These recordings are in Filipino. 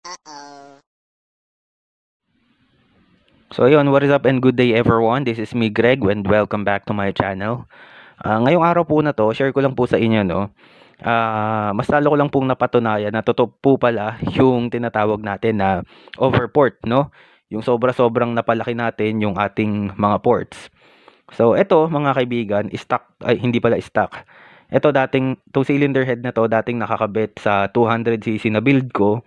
So ayun, what is up and good day everyone. This is me Greg and welcome back to my channel. Ngayong araw po na to, share ko lang po sa inyo no. Mas lalo ko lang pong napatunayan na totoo po pala yung tinatawag natin na overport no. Yung sobra-sobrang napalaki natin yung ating mga ports. So eto mga kaibigan, stock ay hindi pala stock. Ito dating two cylinder head na to, dating nakakabit sa 200cc na build ko.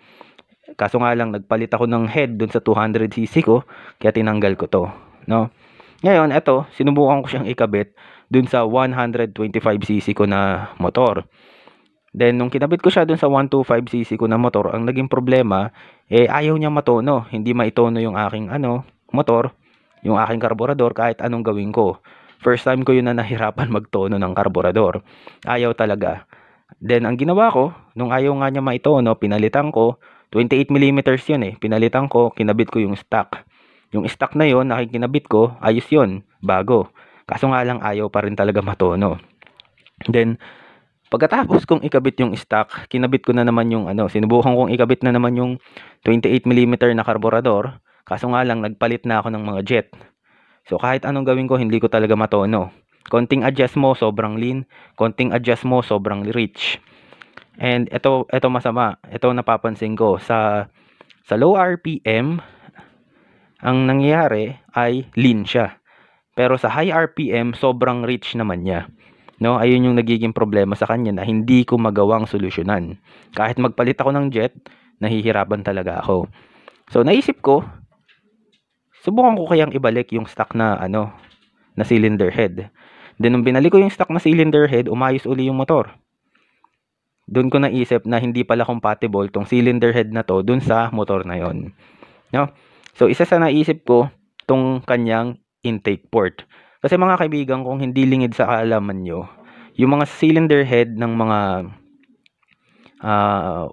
Kaso nga lang nagpalit ako ng head dun sa 200cc ko, kaya tinanggal ko 'to, no. Ngayon eto, sinubukan ko siyang ikabit dun sa 125cc ko na motor. Then nung kinabit ko siya dun sa 125cc ko na motor, ang naging problema, ayaw niyang matono, hindi maitono yung aking motor, yung aking karburador kahit anong gawin ko. First time ko yun na nahirapan magtono ng karburador, ayaw talaga. Then ang ginawa ko, nung ayaw nga niya maitono, pinalitan ko, 28mm yun pinalitan ko, kinabit ko yung stock. Yung stock na yun, nakikinabit ko, ayos yun, bago. Kaso nga lang ayaw pa rin talaga matono. Then, pagkatapos kong ikabit yung stock, kinabit ko na naman yung sinubukan kong ikabit na naman yung 28mm na karburador. Kaso nga lang, nagpalit na ako ng mga jet. So, kahit anong gawin ko, hindi ko talaga matono. Konting adjust mo, sobrang lean. Konting adjust mo, sobrang rich. And ito masama. Ito napapansin ko sa low RPM, ang nangyayari ay lean siya. Pero sa high RPM, sobrang rich naman niya. No, ayun yung nagiging problema sa kanya na hindi ko magawang solusyonan. Kahit magpalit ako ng jet, nahihirapan talaga ako. So naisip ko, subukan ko kayang ibalik yung stock na na cylinder head. Then nung binalik ko yung stock na cylinder head, umayos uli yung motor. Doon ko naisip na hindi pala compatible tong cylinder head na to dun sa motor na yon, no? So isa sa naisip ko tong kanyang intake port. Kasi mga kaibigan, kung hindi lingid sa kaalaman nyo, yung mga cylinder head ng mga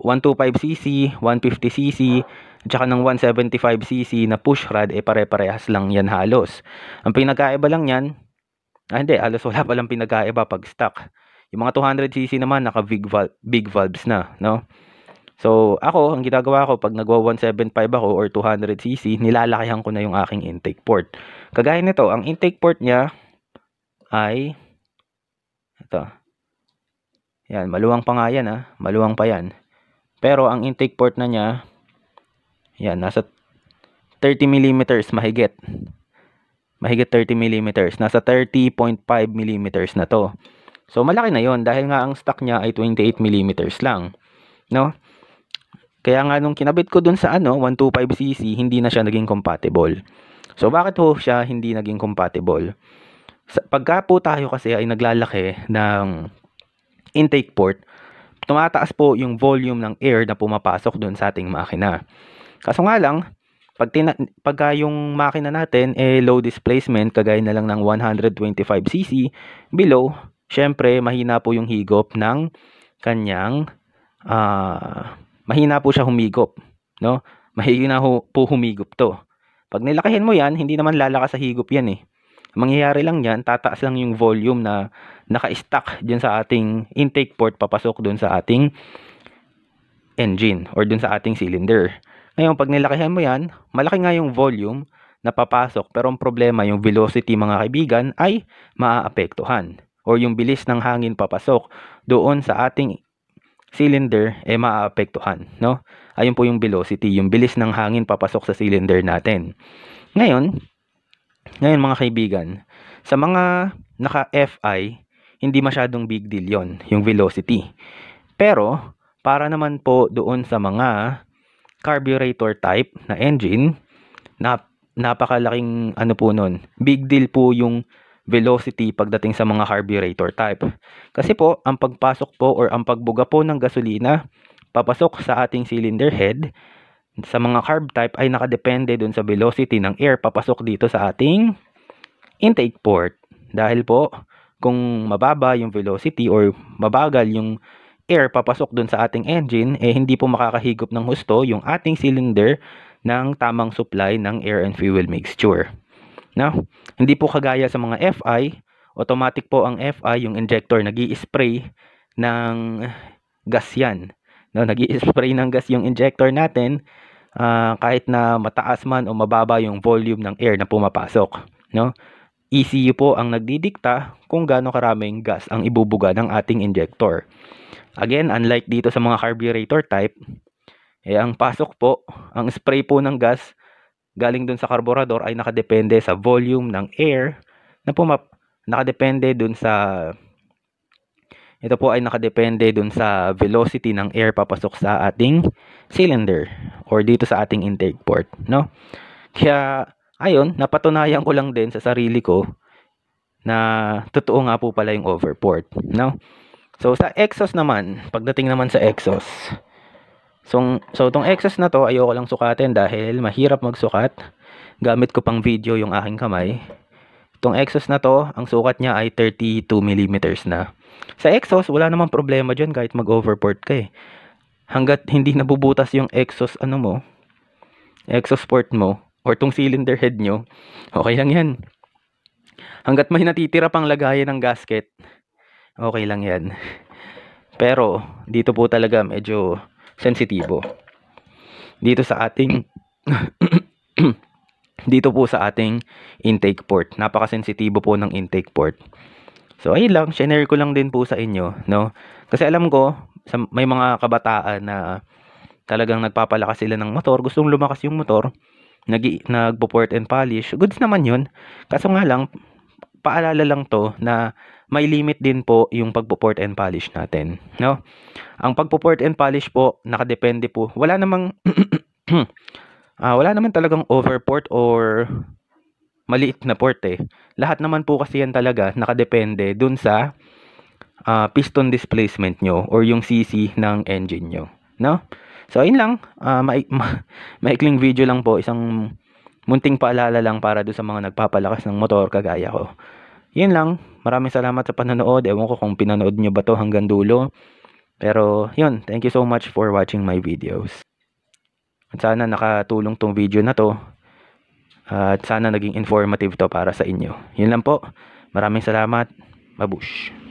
125cc, 150cc, at saka ng 175cc na push rod, pare-parehas lang yan halos. Ang pinagkaiba lang yan, hindi, halos wala palang pinagkaiba pag stock. Yung mga 200cc naman naka big valves na, no? So ako, ang ginagawa ko pag nagwa 175 ako or 200cc, nilalakihan ko na yung aking intake port. Kagaya nito, ang intake port niya ay ito. Yan, maluwang pa nga yan maluwang pa yan. Pero ang intake port na niya, yan, nasa 30mm mahigit. Mahigit 30mm, nasa 30.5mm na to. So malaki na yon dahil nga ang stock niya ay 28mm lang, no? Kaya nga nung kinabit ko dun sa 125cc, hindi na siya naging compatible. So bakit ho siya hindi naging compatible? Pagka po tayo kasi ay naglalaki ng intake port, tumataas po yung volume ng air na pumapasok dun sa ating makina. Kaso nga lang, pagka yung makina natin low displacement, kagaya na lang ng 125cc below, syempre mahina po yung higop ng kanyang mahina po siya humigop, no? Mahina po humigop to. Pag nilakihin mo yan, hindi naman lalakas sa higop yan Mangyayari lang yan, tataas lang yung volume na naka-stack dyan sa ating intake port papasok dun sa ating engine or dun sa ating cylinder. Ngayon, pag nilakihan mo yan, malaki nga yung volume na papasok, pero ang problema, yung velocity mga kaibigan ay maaapektuhan or yung bilis ng hangin papasok doon sa ating cylinder maaapektuhan, no? Ayun po yung velocity, yung bilis ng hangin papasok sa cylinder natin. Ngayon mga kaibigan, sa mga naka-FI, hindi masyadong big deal yon, yung velocity. Pero para naman po doon sa mga carburetor type na engine, napakalaking po nun, big deal po yung velocity pagdating sa mga carburetor type. Kasi po, ang pagpasok po or ang pagbuga po ng gasolina papasok sa ating cylinder head sa mga carb type ay nakadepende dun sa velocity ng air papasok dito sa ating intake port. Dahil po, kung mababa yung velocity or mabagal yung air papasok dun sa ating engine, hindi po makakahigop ng husto yung ating cylinder ng tamang supply ng air and fuel mixture. No? Hindi po kagaya sa mga FI, automatic po ang FI, yung injector nag-i-spray ng gas yan no, nag-i-spray ng gas yung injector natin, kahit na mataas man o mababa yung volume ng air na pumapasok, no? ECU po ang nagdidikta kung gaano karaming gas ang ibubuga ng ating injector. Again, unlike dito sa mga carburetor type, ang pasok po, ang spray po ng gas galing dun sa karburador ay nakadepende sa volume ng air na nakadepende dun sa ito po ay nakadepende dun sa velocity ng air papasok sa ating cylinder or dito sa ating intake port, no? Kaya ayun, napatunayan ko lang din sa sarili ko na totoo nga po pala yung overport, no? So sa exhaust naman, pagdating naman sa exhaust, so tong exhaust na to ayoko lang sukatin dahil mahirap magsukat. Gamit ko pang video yung aking kamay. Itong exhaust na to, ang sukat niya ay 32 mm na. Sa exhaust, wala namang problema dyan kahit mag-overport ka eh. Hanggat hindi nabubutas yung exhaust exhaust port mo, or tong cylinder head nyo, okay lang yan. Hanggat may natitira pang lagayan ng gasket, okay lang yan. Pero, dito po talaga medyo sensitibo. Dito sa ating dito po sa ating intake port. Napakasensitibo po ng intake port. So ayun lang, share ko lang din po sa inyo, no? Kasi alam ko may mga kabataan na talagang nagpapalakas sila ng motor, gustong lumakas yung motor, nagpo-port and polish. Goods naman 'yun. Kaso nga lang, paalala lang to na may limit din po yung pagpo-port and polish natin, no? Ang pagpo-port and polish po nakadepende po. Wala namang wala naman talagang overport or maliit na port eh. Lahat naman po kasi yan talaga nakadepende dun sa piston displacement nyo or yung CC ng engine nyo, no? So ayun lang, maikling video lang po, isang munting paalala lang para doon sa mga nagpapalakas ng motor kagaya ko. Yun lang, maraming salamat sa panonood. Ewan ko kung pinanood nyo ba to hanggang dulo. Pero yun, thank you so much for watching my videos. At sana nakatulong tong video na to. At sana naging informative to para sa inyo. Yun lang po. Maraming salamat. Babush.